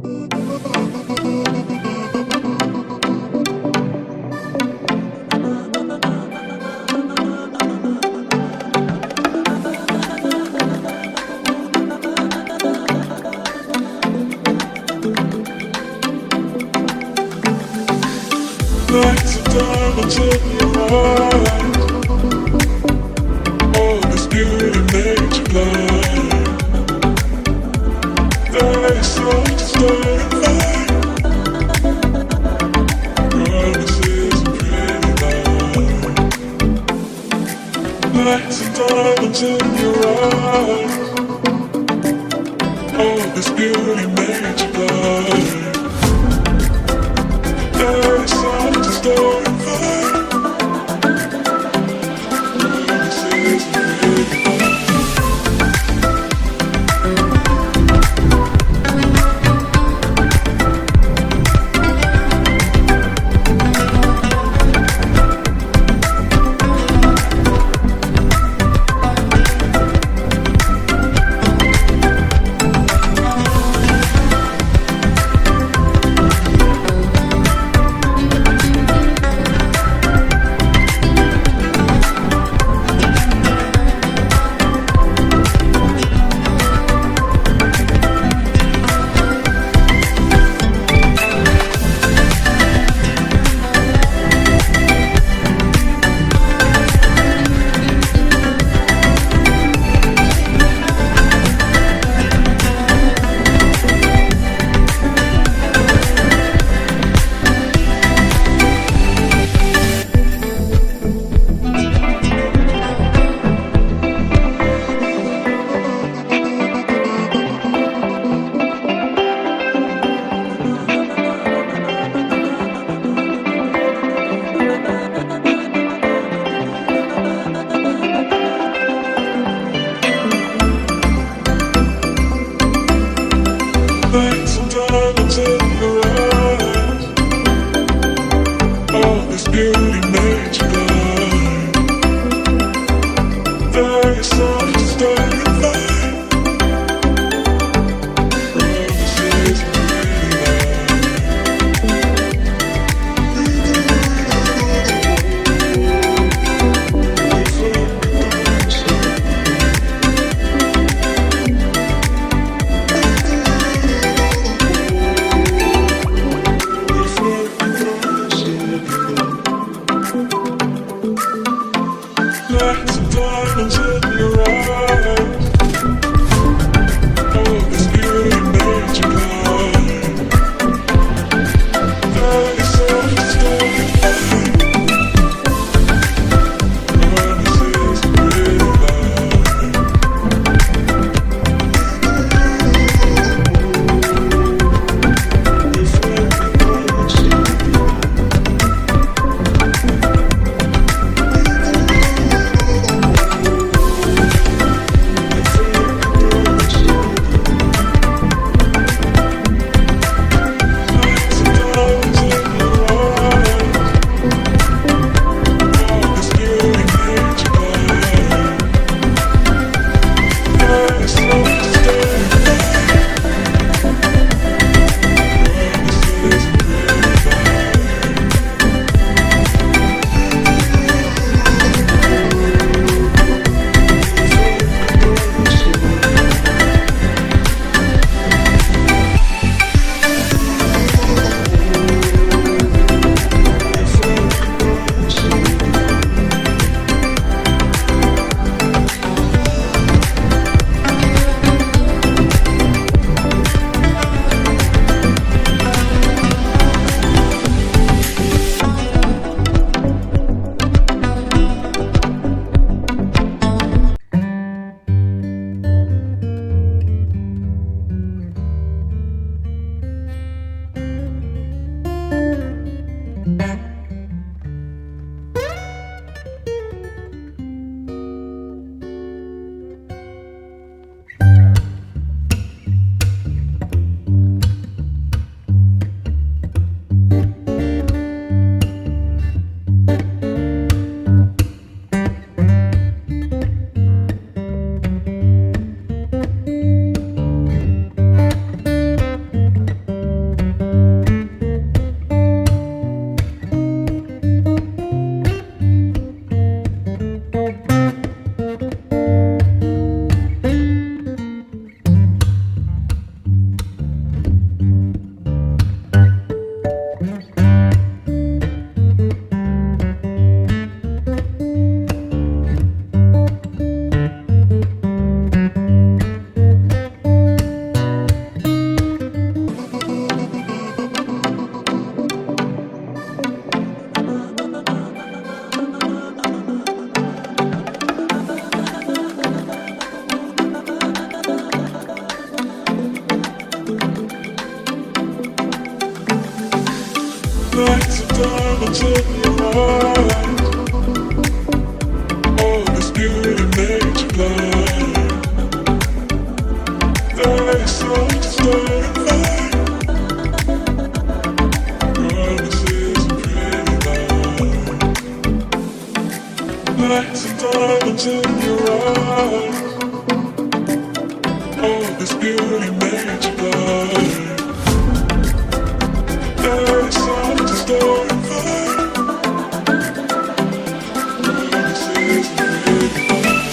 Lights of diamonds in your eyes. All this beauty made you blind. They start to start a fight. Promises and pretty lies. Lights of diamonds in your eyes. All this beauty made you blind. They start to start a fight. Promises and pretty lies. Lights and diamonds in your eyes. All this beauty made you blind. They start to start a fight. Promises and pretty lies. Lights of diamonds in your eyes. All this beauty made you blind. There is such a starting fire. Promises and pretty lies. Lights of diamonds in your eyes. All this beauty made you blind. There is such a starting fire. Promises and pretty lies.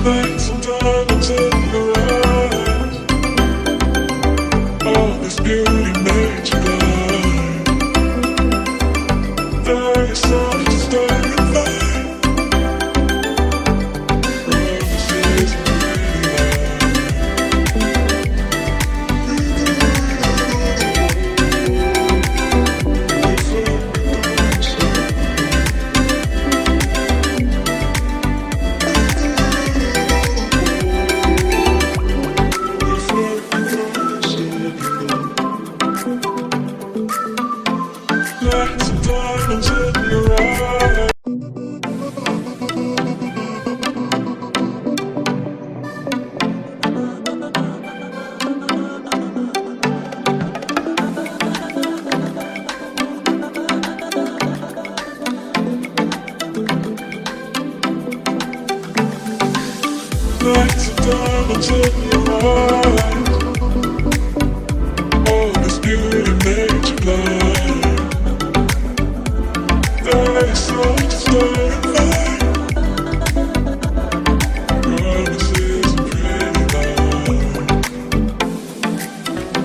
Lights and diamonds in your eyes. All this beauty made you blind. There is such a starting fire. Promises and pretty lights and diamonds in your eyes. Lights and diamonds in your eyes. All this beauty made you blind. There is such a starting fire. Promises and pretty lies.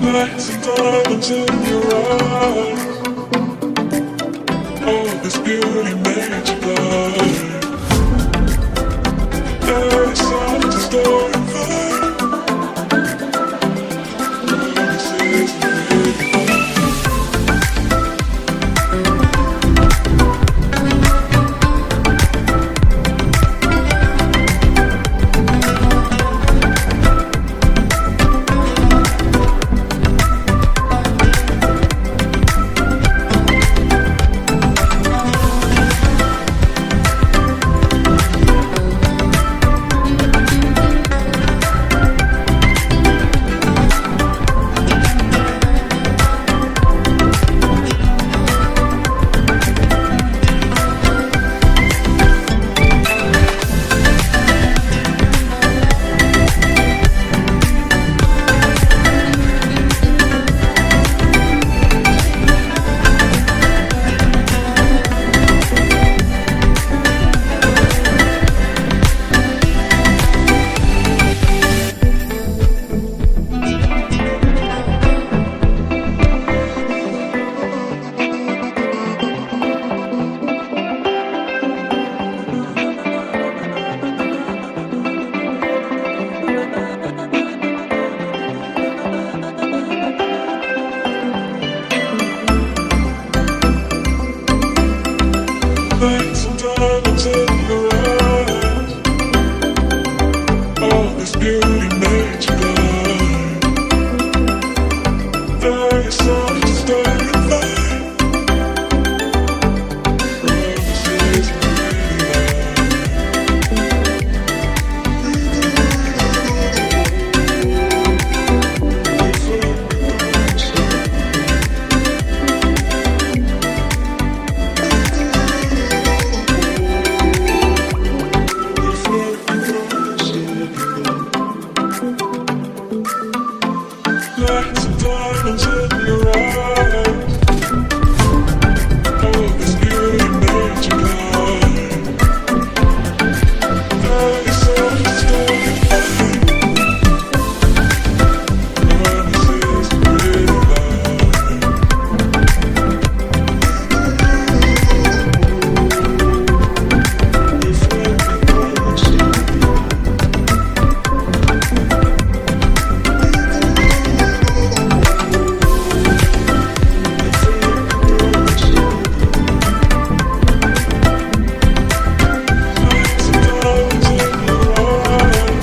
Lights and diamonds in your eyes. All this beauty made you blind. There is such a starting